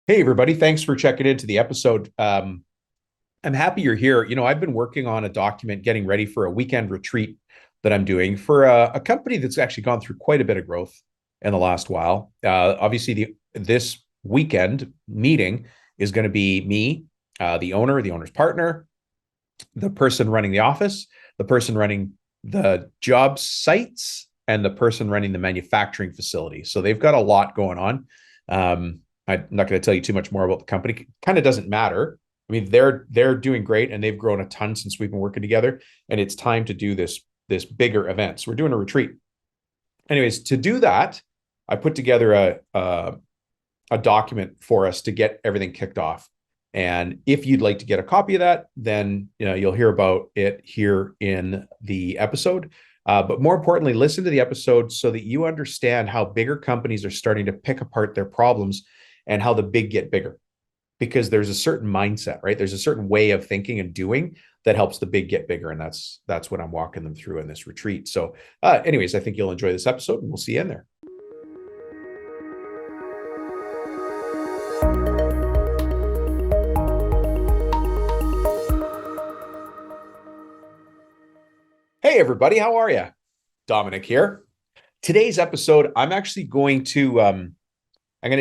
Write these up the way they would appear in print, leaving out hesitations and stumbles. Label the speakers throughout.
Speaker 1: Hey, everybody. Thanks for checking into the episode. I'm happy you're here. I've been working on a document getting ready for a weekend retreat that I'm doing for a company that's actually gone through quite a bit of growth in the last while. Obviously, this weekend meeting is going to be me, the owner, the owner's partner, the person running the office, the person running the job sites, and the person running the manufacturing facility. So they've got a lot going on. I'm not going to tell you too much more about the company. Kind of doesn't matter. I mean, they're doing great, and they've grown a ton since we've been working together. And it's time to do this bigger event. So we're doing a retreat. Anyways, to do that, I put together a document for us to get everything kicked off. And if you'd like to get a copy of that, then you'll hear about it here in the episode. But more importantly, listen to the episode so that you understand how bigger companies are starting to pick apart their problems and how the big get bigger. Because there's a certain mindset, right? There's a certain way of thinking and doing that helps the big get bigger. And that's what I'm walking them through in this retreat. So anyways, I think you'll enjoy this episode, and we'll see you in there. Hey, everybody, how are you? Dominic here. Today's episode, I'm going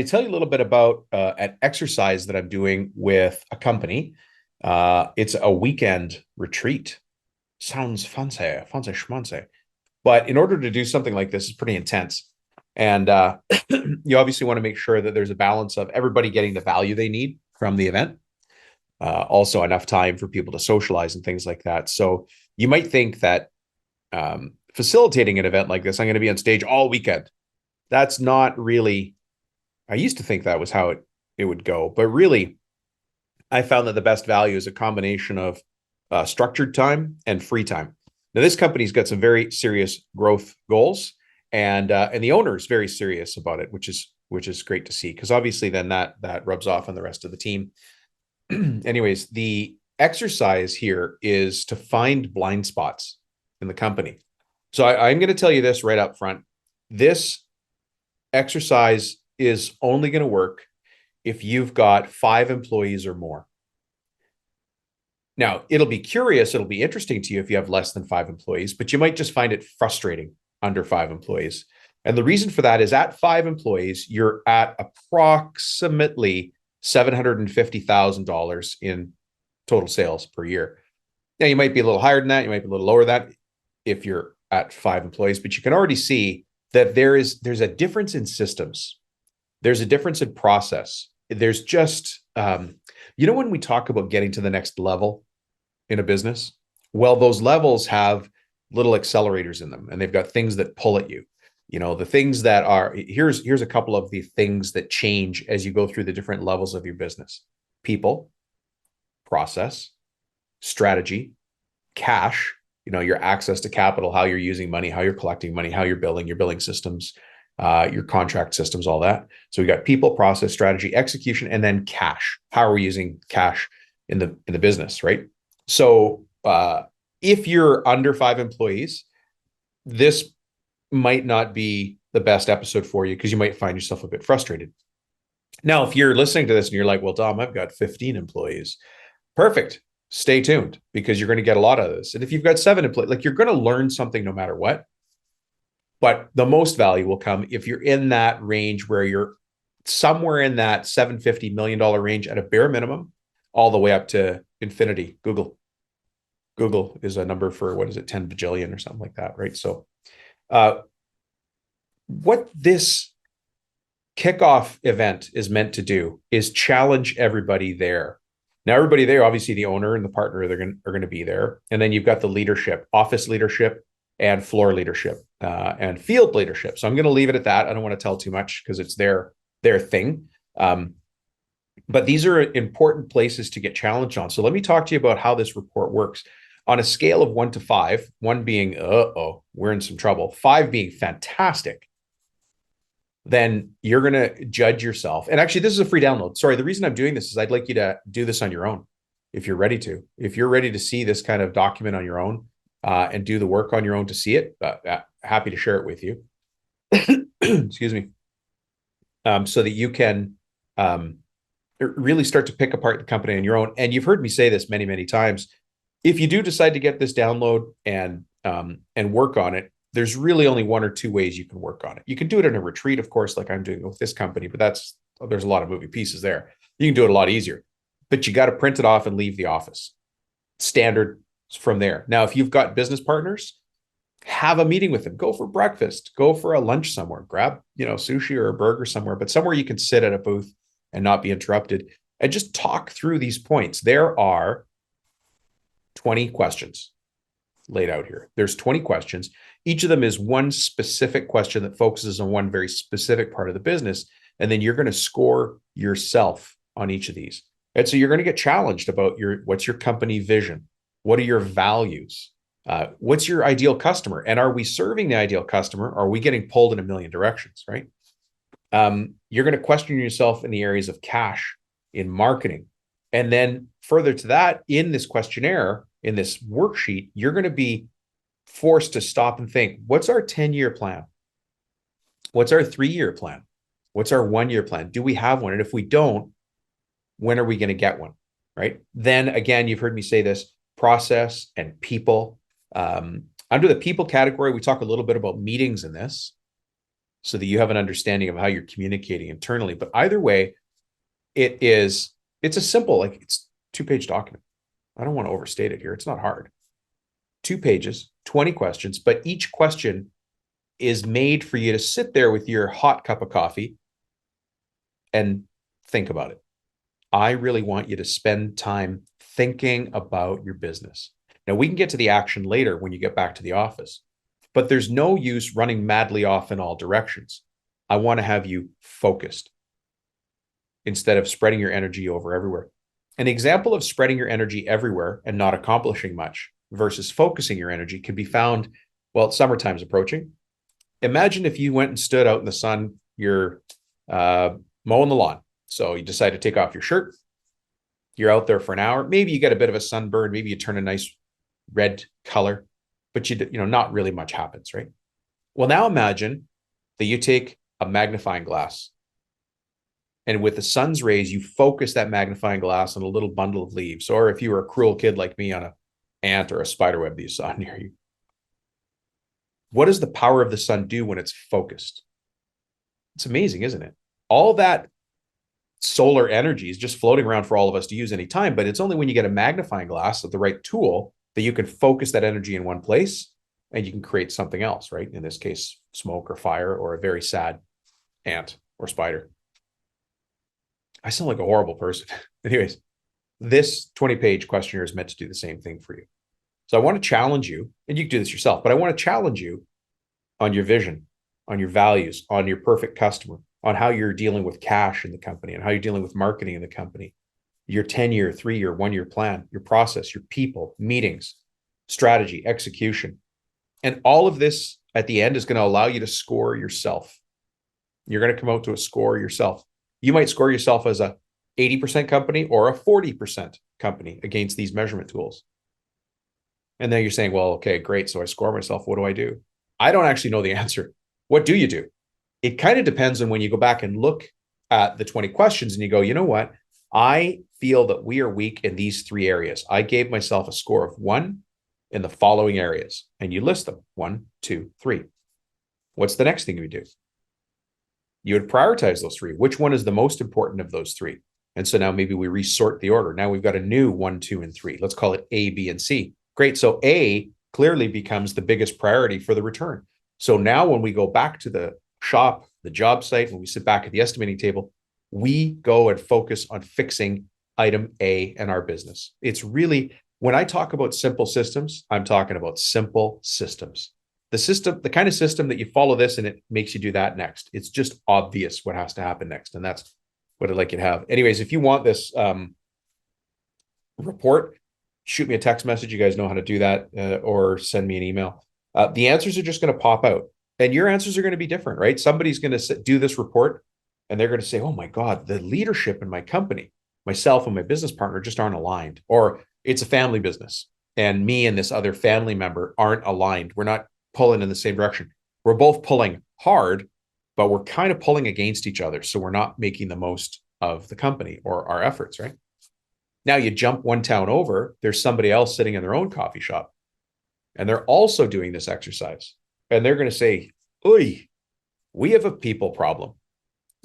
Speaker 1: to tell you a little bit about an exercise that I'm doing with a company. It's a weekend retreat. Sounds fancy schmancy. But in order to do something like this, it's pretty intense. And you obviously want to make sure that there's a balance of everybody getting the value they need from the event. Also enough time for people to socialize and things like that. So you might think that facilitating an event like this, I'm going to be on stage all weekend. That's not really, I used to think that was how it would go, but really I found that the best value is a combination of structured time and free time. Now, this company's got some very serious growth goals, and the owner is very serious about it, which is great to see, because obviously then that rubs off on the rest of the team. Anyways, the exercise here is to find blind spots in the company. So I'm going to tell you this right up front. This exercise is only going to work if you've got 5 employees or more. Now, it'll be interesting to you if you have less than 5 employees, but you might just find it frustrating under 5 employees. And the reason for that is at 5 employees, you're at approximately $750,000 in total sales per year. Now, you might be a little higher than that. You might be a little lower than that if you're at 5 employees, but you can already see that there's a difference in systems. There's a difference in process. There's just, when we talk about getting to the next level in a business, well, those levels have little accelerators in them, and they've got things that pull at you. The things that are, here's a couple of the things that change as you go through the different levels of your business: people, process, strategy, cash, your access to capital, how you're using money, how you're collecting money, how you're billing, your billing systems, your contract systems, all that. So we got people, process, strategy, execution, and then cash. How are we using cash in the business, right? So if you're under 5 employees, this might not be the best episode for you, because you might find yourself a bit frustrated. Now, if you're listening to this and you're like, well, Dom, I've got 15 employees. Perfect. Stay tuned, because you're going to get a lot of this. And if you've got 7 employees, like, you're going to learn something no matter what. But the most value will come if you're in that range where you're somewhere in that $750 million range at a bare minimum, all the way up to infinity. Google is a number for, what is it, 10 bajillion or something like that, right? So what this kickoff event is meant to do is challenge everybody there. Now, everybody there, obviously the owner and the partner, are going to be there. And then you've got the leadership, office leadership, and floor leadership, and field leadership. So I'm going to leave it at that. I don't want to tell too much, because it's their thing. But these are important places to get challenged on. So let me talk to you about how this report works. On a scale of 1 to 5, 1 being, we're in some trouble, 5 being fantastic, then you're going to judge yourself. And actually, this is a free download. Sorry, the reason I'm doing this is I'd like you to do this on your own if you're ready to. If you're ready to see this kind of document on your own, and do the work on your own to see it, happy to share it with you. Excuse me. So that you can really start to pick apart the company on your own. And you've heard me say this many, many times. If you do decide to get this download and work on it, there's really only one or two ways you can work on it. You can do it in a retreat, of course, like I'm doing with this company, but there's a lot of moving pieces there. You can do it a lot easier, but you got to print it off and leave the office. Standard from there. Now, if you've got business partners, have a meeting with them. Go for breakfast. Go for a lunch somewhere. Grab, sushi or a burger somewhere, but somewhere you can sit at a booth and not be interrupted and just talk through these points. There are 20 questions laid out here. There's 20 questions. Each of them is one specific question that focuses on one very specific part of the business. And then you're going to score yourself on each of these. And so you're going to get challenged about what's your company vision? What are your values? What's your ideal customer? And are we serving the ideal customer? Or are we getting pulled in a million directions, right? You're going to question yourself in the areas of cash, in marketing. And then further to that, in this questionnaire, in this worksheet, you're going to be forced to stop and think, what's our 10-year plan? What's our 3-year plan? What's our 1-year plan? Do we have one? And if we don't, when are we going to get one, right? Then again, you've heard me say this, process and people. Under the people category, we talk a little bit about meetings in this so that you have an understanding of how you're communicating internally. But either way, it's a simple, it's 2-page document. I don't want to overstate it here. It's not hard. 2 pages, 20 questions, but each question is made for you to sit there with your hot cup of coffee and think about it. I really want you to spend time thinking about your business. Now, we can get to the action later when you get back to the office, but there's no use running madly off in all directions. I want to have you focused instead of spreading your energy over everywhere. An example of spreading your energy everywhere and not accomplishing much versus focusing your energy can be found, well, summertime's approaching. Imagine if you went and stood out in the sun, you're mowing the lawn. So you decide to take off your shirt. You're out there for an hour. Maybe you get a bit of a sunburn. Maybe you turn a nice red color, but not really much happens, right? Well, now imagine that you take a magnifying glass and with the sun's rays, you focus that magnifying glass on a little bundle of leaves. Or if you were a cruel kid like me, on an ant or a spider web that you saw near you. What does the power of the sun do when it's focused? It's amazing, isn't it? All that solar energy is just floating around for all of us to use anytime, but it's only when you get a magnifying glass with the right tool that you can focus that energy in one place and you can create something else, right? In this case, smoke or fire or a very sad ant or spider. I sound like a horrible person. Anyways, this 20-page questionnaire is meant to do the same thing for you. So I want to challenge you, and you can do this yourself, but I want to challenge you on your vision, on your values, on your perfect customer, on how you're dealing with cash in the company and how you're dealing with marketing in the company, your 10-year, 3-year, 1-year plan, your process, your people, meetings, strategy, execution. And all of this at the end is going to allow you to score yourself. You're going to come out to a score yourself. You might score yourself as a 80% company or a 40% company against these measurement tools. And then you're saying, well, okay, great. So I score myself. What do I do? I don't actually know the answer. What do you do? It kind of depends on when you go back and look at the 20 questions and you go, you know what? I feel that we are weak in these 3 areas. I gave myself a score of 1 in the following areas. And you list them 1, 2, 3. What's the next thing you do? You would prioritize those 3. Which one is the most important of those 3? And so now maybe we resort the order. Now we've got a new 1, 2, and 3. Let's call it A, B, and C. Great. So A clearly becomes the biggest priority for the return. So now when we go back to the shop, the job site, when we sit back at the estimating table, we go and focus on fixing item A in our business. It's really, when I talk about simple systems, I'm talking about simple systems. The system, the kind of system that you follow this and it makes you do that next. It's just obvious what has to happen next. And that's what I'd like you to have. Anyways, if you want this report, shoot me a text message. You guys know how to do that, or send me an email. The answers are just going to pop out. And your answers are going to be different, right? Somebody's going to do this report and they're going to say, oh my God, the leadership in my company, myself and my business partner just aren't aligned. Or it's a family business and me and this other family member aren't aligned. We're not pulling in the same direction. We're both pulling hard, but we're kind of pulling against each other. So we're not making the most of the company or our efforts, right? Now you jump one town over, there's somebody else sitting in their own coffee shop, and they're also doing this exercise. And they're going to say, "Oy, we have a people problem.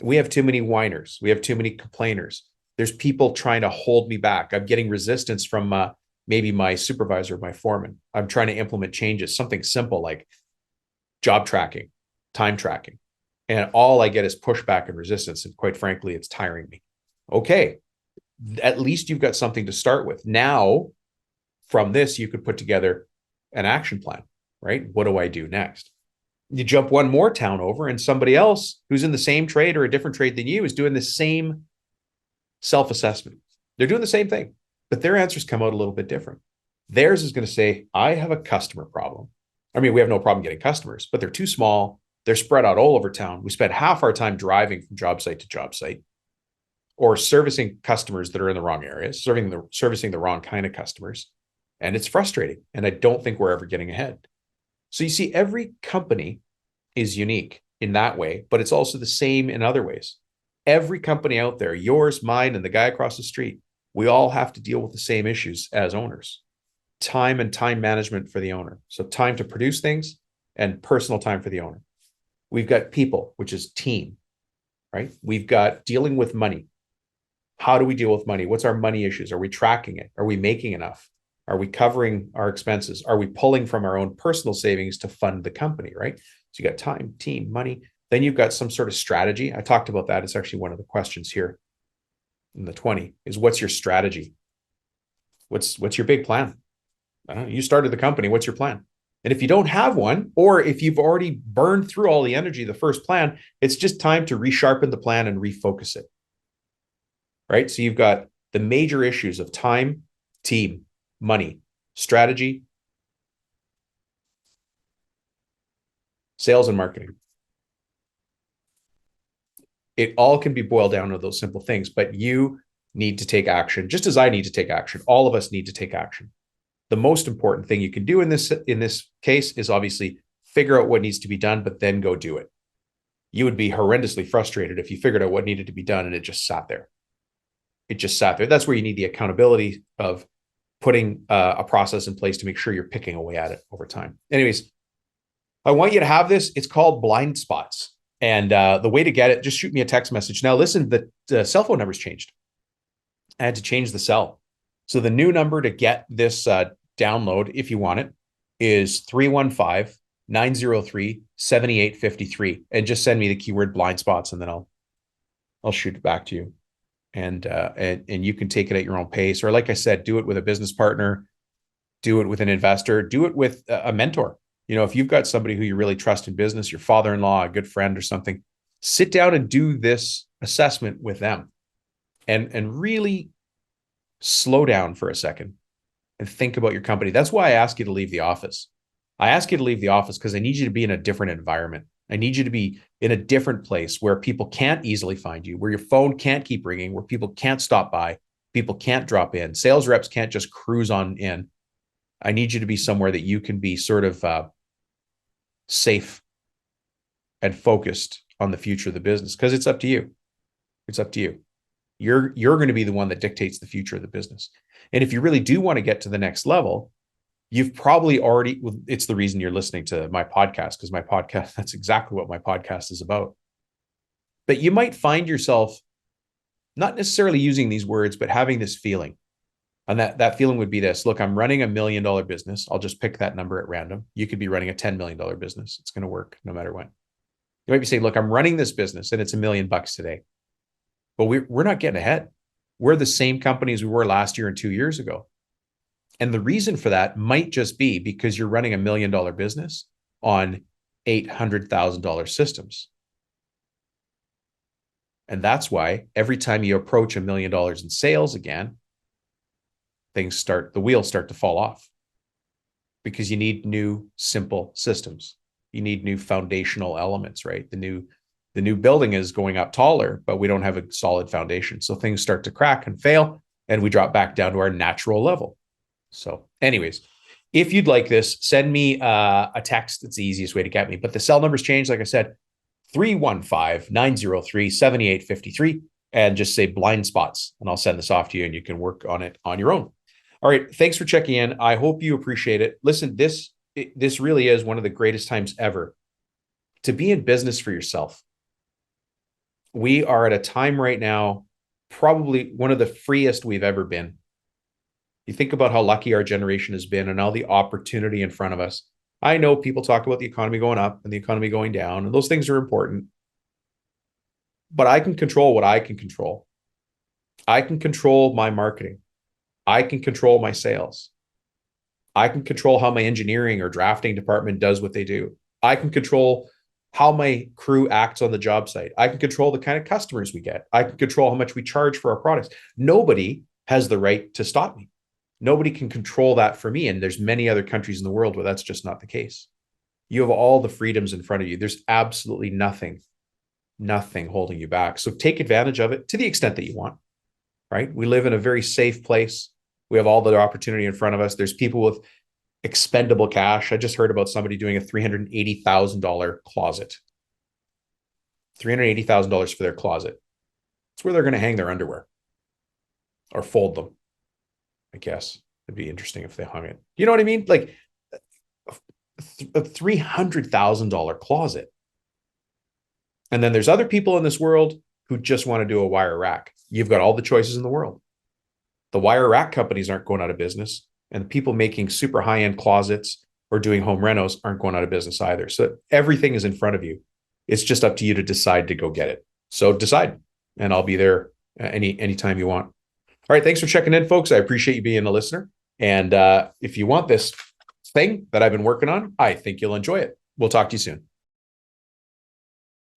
Speaker 1: We have too many whiners. We have too many complainers. There's people trying to hold me back. I'm getting resistance from maybe my supervisor, my foreman. I'm trying to implement changes, something simple like job tracking, time tracking. And all I get is pushback and resistance. And quite frankly, it's tiring me." Okay, at least you've got something to start with. Now, from this, you could put together an action plan, right? What do I do next? You jump one more town over, and somebody else who's in the same trade or a different trade than you is doing the same self-assessment. They're doing the same thing, but their answers come out a little bit different. Theirs is going to say, "I have a customer problem." I mean, we have no problem getting customers, but they're too small. They're spread out all over town. We spend half our time driving from job site to job site or servicing customers that are in the wrong areas, servicing the wrong kind of customers. And it's frustrating. And I don't think we're ever getting ahead. So you see, every company is unique in that way, but it's also the same in other ways. Every company out there, yours, mine, and the guy across the street, we all have to deal with the same issues as owners. Time and time management for the owner. So time to produce things and personal time for the owner. We've got people, which is team, right? We've got dealing with money. How do we deal with money? What's our money issues? Are we tracking it? Are we making enough? Are we covering our expenses? Are we pulling from our own personal savings to fund the company, right? So you got time, team, money. Then you've got some sort of strategy. I talked about that. It's actually one of the questions here in the 20 is, what's your strategy? What's your big plan? You started the company. What's your plan? And if you don't have one, or if you've already burned through all the energy of the first plan, it's just time to resharpen the plan and refocus it. Right? So you've got the major issues of time, team, money, strategy, sales, and marketing. It all can be boiled down to those simple things, but you need to take action, just as I need to take action. All of us need to take action. The most important thing you can do in this case is obviously figure out what needs to be done, but then go do it. You would be horrendously frustrated if you figured out what needed to be done and it just sat there. It just sat there. That's where you need the accountability of putting a process in place to make sure you're picking away at it over time. Anyways, I want you to have this. It's called blind spots. And the way to get it, just shoot me a text message. Now, listen, the cell phone number's changed. I had to change the cell. So the new number to get this download, if you want it, is 315-903-7853. And just send me the keyword blind spots, and then I'll shoot it back to you. And you can take it at your own pace. Or like I said, do it with a business partner, do it with an investor, do it with a mentor. You know, if you've got somebody who you really trust in business, your father-in-law, a good friend or something, sit down and do this assessment with them and really slow down for a second and think about your company. That's why I ask you to leave the office. I ask you to leave the office because I need you to be in a different environment. I need you to be in a different place where people can't easily find you, where your phone can't keep ringing, where people can't stop by, people can't drop in, sales reps can't just cruise on in. I need you to be somewhere that you can be sort of safe and focused on the future of the business, because it's up to you. It's up to you. You're going to be the one that dictates the future of the business. And if you really do want to get to the next level, you've probably already, it's the reason you're listening to my podcast, because my podcast, that's exactly what my podcast is about. But you might find yourself not necessarily using these words, but having this feeling. And that feeling would be this: look, I'm running $1 million business. I'll just pick that number at random. You could be running a $10 million business. It's going to work no matter what. You might be saying, look, I'm running this business and it's $1 million today, but we're not getting ahead. We're the same company as we were last year and 2 years ago. And the reason for that might just be because you're running $1 million business on $800,000 systems. And that's why every time you approach $1 million in sales again, the wheels start to fall off, because you need new, simple systems. You need new foundational elements, right? The new building is going up taller, but we don't have a solid foundation. So things start to crack and fail, and we drop back down to our natural level. So anyways, if you'd like this, send me a text. It's the easiest way to get me. But the cell number's changed. Like I said, 315-903-7853. and just say blind spots, and I'll send this off to you and you can work on it on your own. All right. Thanks for checking in. I hope you appreciate it. Listen, this really is one of the greatest times ever to be in business for yourself. We are at a time right now, probably one of the freest we've ever been. You think about how lucky our generation has been and all the opportunity in front of us. I know people talk about the economy going up and the economy going down, and those things are important. But I can control what I can control. I can control my marketing. I can control my sales. I can control how my engineering or drafting department does what they do. I can control how my crew acts on the job site. I can control the kind of customers we get. I can control how much we charge for our products. Nobody has the right to stop me. Nobody can control that for me. And there's many other countries in the world where that's just not the case. You have all the freedoms in front of you. There's absolutely nothing holding you back. So take advantage of it to the extent that you want, right? We live in a very safe place. We have all the opportunity in front of us. There's people with expendable cash. I just heard about somebody doing a $380,000 closet. $380,000 for their closet. It's where they're going to hang their underwear or fold them. I guess it'd be interesting if they hung it. You know what I mean? Like a $300,000 closet. And then there's other people in this world who just want to do a wire rack. You've got all the choices in the world. The wire rack companies aren't going out of business, and the people making super high-end closets or doing home renos aren't going out of business either. So everything is in front of you. It's just up to you to decide to go get it. So decide, and I'll be there anytime you want. All right. Thanks for checking in, folks. I appreciate you being a listener. And if you want this thing that I've been working on, I think you'll enjoy it. We'll talk to you soon.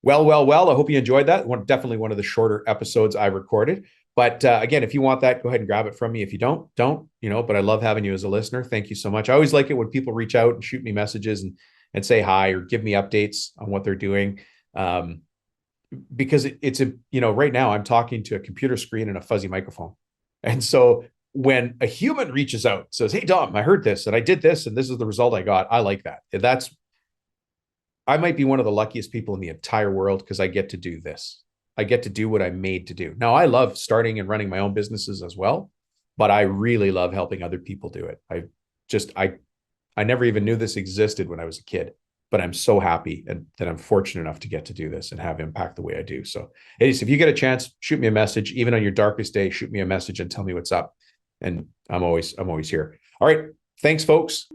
Speaker 1: Well. I hope you enjoyed that. Definitely one of the shorter episodes I recorded. But again, if you want that, go ahead and grab it from me. If you don't, but I love having you as a listener. Thank you so much. I always like it when people reach out and shoot me messages and say hi or give me updates on what they're doing. Because it's right now I'm talking to a computer screen and a fuzzy microphone. And so when a human reaches out, says, "Hey, Dom, I heard this and I did this and this is the result I got," I like that. I might be one of the luckiest people in the entire world because I get to do this. I get to do what I'm made to do. Now, I love starting and running my own businesses as well, but I really love helping other people do it. I never even knew this existed when I was a kid, but I'm so happy that I'm fortunate enough to get to do this and have impact the way I do. So if you get a chance, shoot me a message. Even on your darkest day, shoot me a message and tell me what's up. And I'm always here. All right. Thanks, folks.